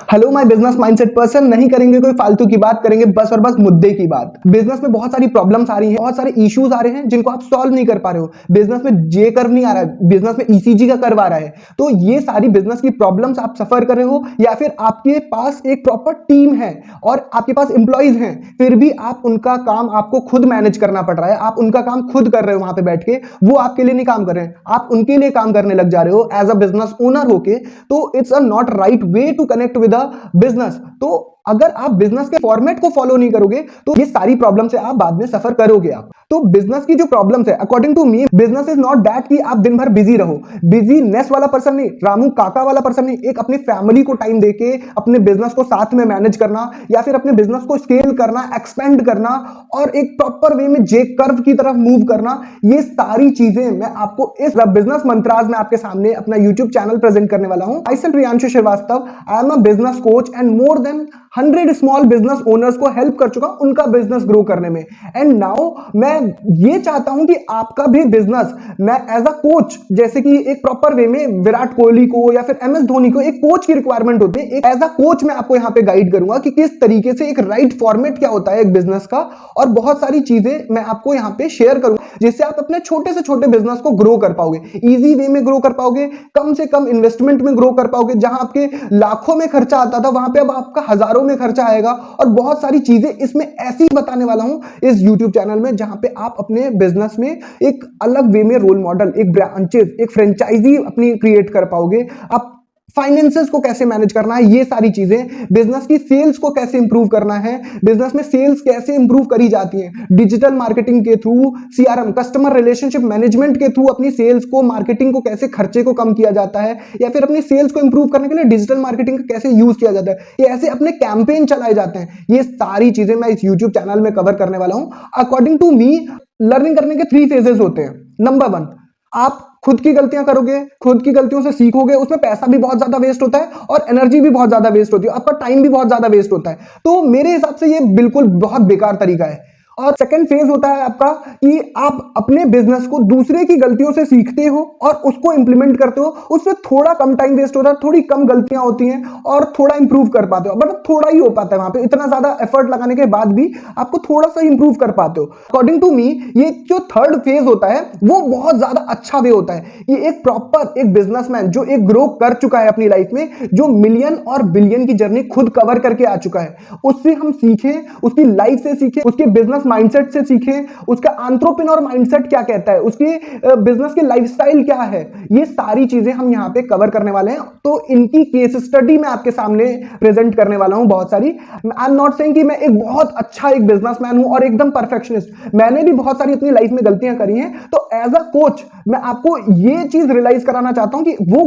Hello my business mindset person. नहीं करेंगे कोई फालतू की बात, करेंगे बस और बस मुद्दे की बात। बिजनेस में बहुत सारी प्रॉब्लम्स आ रही हैं, बहुत सारे इश्यूज आ रहे हैं जिनको आप सॉल्व नहीं कर पा रहे हो। बिजनेस में जे कर्व नहीं आ रहा है, बिजनेस में ईसीजी का कर्व आ रहा है। तो ये सारी बिजनेस की प्रॉब्लम्स आप सफर कर रहे हो, या फिर आपके पास एक प्रॉपर टीम है और आपके पास एम्प्लॉइज हैं, फिर भी आप उनका काम आपको खुद मैनेज करना पड़ रहा है। आप उनका काम खुद कर रहे हो, वहां पे बैठ के वो आपके लिए नहीं काम कर रहे हैं, आप उनके लिए काम करने लग जा रहे हो एज अ बिजनेस ओनर होके। तो it's a not right way to connect with a business. तो अगर आप बिजनेस के फॉर्मेट को फॉलो नहीं करोगे तो ये सारी प्रॉब्लम से आप बाद में सफर करोगे। आप तो बिजनेस की जो प्रॉब्लम्स है, according to me, business is not that कि आप दिन भर बिजी रहो। बिजीनेस वाला पर्सन नहीं, रामू काका वाला पर्सन नहीं, एक अपनी फैमिली को टाइम देके अपने बिजनेस को साथ में मैनेज करना, या फिर अपने बिजनेस को स्केल करना, एक्सपेंड करना और एक प्रॉपर वे में जे कर्व की तरफ मूव करना। ये सारी चीजें मैं आपको इस बिजनेस मंत्राज में आपके सामने अपना यूट्यूब चैनल प्रेजेंट करने वाला हूं। I self Priyanshu Srivastava, I am a business coach and more than 100 small business owners को हेल्प कर चुका हूं उनका बिजनेस ग्रो करने में। एंड नाउ मैं ये चाहता हूं कि आपका भी बिजनेस, मैं एज अ कोच, जैसे कि एक प्रॉपर वे में विराट कोहली को या फिर एमएस धोनी को एक कोच की रिक्वायरमेंट होती है, एक एज अ कोच मैं आपको यहां पे गाइड करूंगा कि किस तरीके से एक राइट फॉर्मेट क्या होता है एक बिजनेस का, और बहुत सारी चीजें मैं आपको यहां पे शेयर करूंगा जिससे आप अपने छोटे से छोटे बिजनेस को ग्रो कर पाओगे, इजी वे में ग्रो कर पाओगे, कम से कम इन्वेस्टमेंट में ग्रो कर पाओगे। जहां आपके लाखों में खर्चा आता था वहां पे अब आपका हजारों में खर्चा आएगा। और बहुत सारी चीजें इसमें ऐसी बताने वाला हूं इस YouTube चैनल में, जहां पे आप अपने बिजनेस में एक अलग वे में रोल मॉडल, एक ब्रांचेस, एक फ्रेंचाइजी अपनी क्रिएट कर पाओगे। आप फाइनेंसेस को कैसे मैनेज करना है, ये सारी चीजें, बिजनेस की सेल्स को कैसे इंप्रूव करना है, बिजनेस में सेल्स कैसे इंप्रूव करी जाती है, डिजिटल मार्केटिंग के through, CRM customer relationship management के थ्रू अपनी सेल्स को, मार्केटिंग को कैसे खर्चे को कम किया जाता है, या फिर अपनी सेल्स को इंप्रूव करने के लिए डिजिटल मार्केटिंग का कैसे यूज किया जाता है, कैसे अपने कैंपेन चलाए जाते हैं। ये सारी चीजें मैं इस यूट्यूब चैनल में कवर करने वाला हूं। अकॉर्डिंग टू मी, लर्निंग करने के 3 फेजेस होते हैं। नंबर 1, आप खुद की गलतियां करोगे, खुद की गलतियों से सीखोगे, उसमें पैसा भी बहुत ज्यादा वेस्ट होता है और एनर्जी भी बहुत ज्यादा वेस्ट होती है, आपका टाइम भी बहुत ज्यादा वेस्ट होता है। तो मेरे हिसाब से ये बिल्कुल बहुत बेकार तरीका है। और सेकंड फेज होता है आपका कि आप अपने बिजनेस को दूसरे की गलतियों से सीखते हो और उसको इंप्लीमेंट करते हो। उसमें थोड़ा कम टाइम वेस्ट होता है, थोड़ी कम गलतियां होती हैं और थोड़ा इंप्रूव कर पाते हो, बट थोड़ा ही हो पाता है। वहां पे इतना ज्यादा एफर्ट लगाने के बाद भी आपको थोड़ा सा इंप्रूव कर पाते हो। अकॉर्डिंग टू मी, ये जो थर्ड फेज होता है वो बहुत ज्यादा अच्छा वे होता है कि एक प्रॉपर एक बिजनेसमैन जो एक ग्रो कर चुका है अपनी लाइफ में, जो मिलियन और बिलियन की जर्नी खुद कवर करके आ चुका है, उससे हम सीखें, उसकी लाइफ से सीखें, उसके बिजनेस माइंडसेट से सीखें, उसका एंटरप्रेन्योर माइंडसेट क्या कहता है, उसके बिजनेस की लाइफस्टाइल क्या है। ये सारी चीजें हम यहां पे कवर करने वाले हैं। तो इनकी केस स्टडी मैं आपके सामने प्रेजेंट करने वाला हूं बहुत सारी। आई एम नॉट सेइंग कि मैं एक बहुत अच्छा एक बिजनेसमैन हूं और एकदम परफेक्शनिस्ट, मैंने भी बहुत सारी अपनी लाइफ में गलतियां करी हैं। तो एज अ कोच मैं आपको ये चीज रियलाइज कराना चाहता हूं कि वो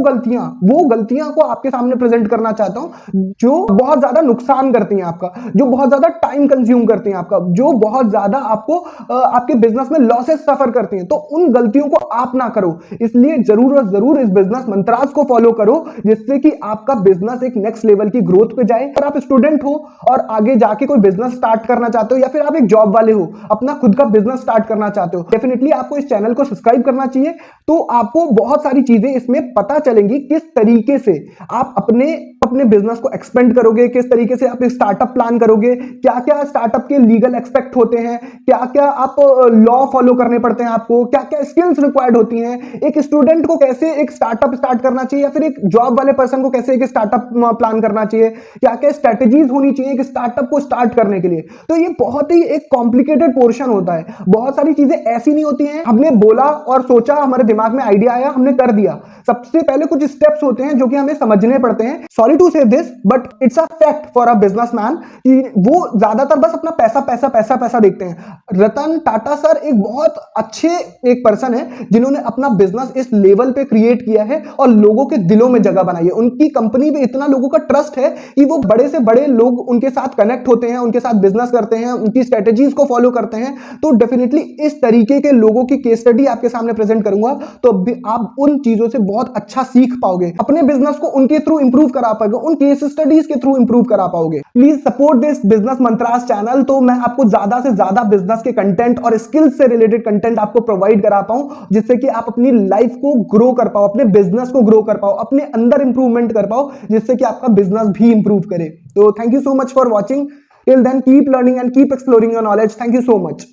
गलतियां को आपके सामने प्रेजेंट करना चाहता हूं जो बहुत ज्यादा नुकसान करती हैं आपका, जो बहुत ज्यादा टाइम कंज्यूम करती हैं आपका, जो बहुत ज्यादा आपको आपके बिजनेस में लॉसेस सफर करती हैं। तो उन गलतियों को आप ना करो, इसलिए जरूर इस बिजनेस मंत्रास को फॉलो करो जिससे कि आपका बिजनेस एक नेक्स्ट लेवल की ग्रोथ पे जाए। अगर आप स्टूडेंट हो और आगे जाके कोई बिजनेस स्टार्ट करना चाहते हो, या फिर आप एक जॉब वाले हो, अपना खुद का बिजनेस स्टार्ट करना चाहते हो, डेफिनेटली आपको इस चैनल को सब्सक्राइब करना चाहिए। तो आपको बहुत सारी चीजें इसमें पता चलेंगी किस तरीके से आप अपने बिजनेस को एक्सपेंड करोगे, किस तरीके से आप एक स्टार्टअप प्लान करोगे, क्या क्या स्टार्टअप के लीगल एक्सपेक्ट होते हैं, क्या क्या आप लॉ फॉलो करने पड़ते हैं, आपको क्या क्या स्किल्स रिक्वायर्ड होती हैं, एक स्टूडेंट को कैसे एक स्टार्टअप स्टार्ट करना चाहिए, या फिर एक जॉब वाले पर्सन को कैसे एक स्टार्टअप प्लान करना चाहिए, क्या क्या स्ट्रेटेजीज होनी चाहिए एक स्टार्टअप को स्टार्ट करने के लिए। तो ये बहुत ही एक कॉम्प्लिकेटेड पोर्शन होता है। बहुत सारी चीजें ऐसी नहीं होती हैं हमने बोला और सोचा, हमारे दिमाग में आइडिया आया, हमने कर दिया। सबसे पहले कुछ स्टेप्स होते हैं जो कि हमें समझने पड़ते हैं। सॉरी टू से this, but it's a fact for a businessman कि वो ज्यादातर बस अपना पैसा पैसा पैसा पैसा देखते हैं। रतन टाटा सर एक बहुत अच्छे एक पर्सन है जिन्होंने अपना बिजनेस इस लेवल पे क्रिएट किया है और लोगों के दिलों में जगह बनाई है। उनकी कंपनी में इतना लोगों का ट्रस्ट है कि वो बड़े से बड़े लोग उनके साथ कनेक्ट होते हैं, उनके साथ बिजनेस करते हैं, उनकी स्ट्रेटेजीज को फॉलो करते हैं। तो डेफिनेटली इस तरीके के लोगों की केस स्टडी आपके सामने प्रेजेंट करूंगा, तो आप उन चीजों से बहुत अच्छा सीख पाओगे, अपने बिजनेस को उनके थ्रू इंप्रूव करा पाओगे, उन केस स्टडीज के थ्रू इंप्रूव करा पाओगे। Please support this business mantras channel, तो मैं आपको ज्यादा से ज्यादा बिजनेस के कंटेंट और स्किल्स से रिलेटेड कंटेंट आपको प्रोवाइड करा पाऊं, जिससे कि आप अपनी लाइफ को ग्रो कर पाओ, अपने बिजनेस को ग्रो कर पाओ, अपने अंदर इंप्रूवमेंट कर पाओ, जिससे कि आपका बिजनेस भी इंप्रूव करे। तो thank you so much for watching. Till then keep learning and keep exploring your knowledge. Thank you so much.